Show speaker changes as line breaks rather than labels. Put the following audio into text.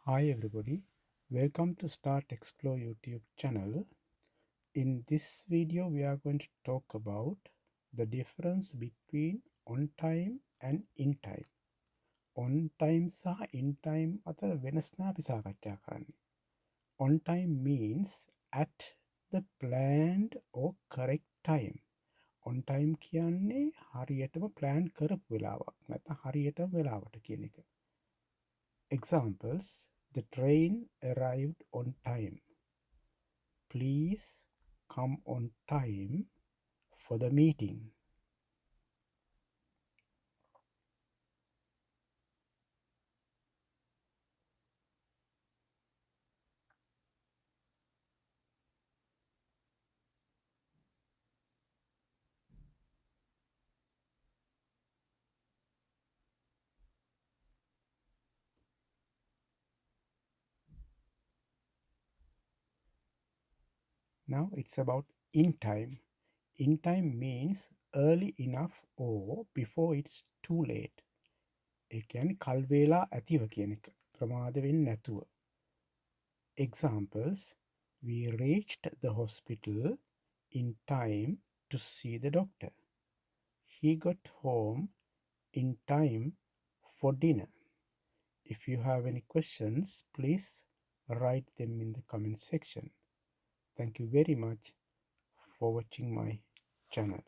Hi everybody, welcome to Start Explore YouTube channel. In this video we are going to talk about the difference between on time and in time. On time සහ in time අතර වෙනස අපි සාකච්ඡා කරන්නේ. On time means at the planned or correct time. On time කියන්නේ හරියටම plan කරපු වෙලාවක් නැත්නම් හරියටම වෙලාවට කියන එක. Examples: the train arrived on time. Please come on time for the meeting. Now it's about in time. In time means early enough or before it's too late. ඒ කියන්නේ කල් වේලා ඇතිව කියන එක. ප්‍රමාද වෙන්නේ නැතුව. Examples: we reached the hospital in time to see the doctor. He got home in time for dinner. If you have any questions, please write them in the comment section. Thank you very much for watching my channel.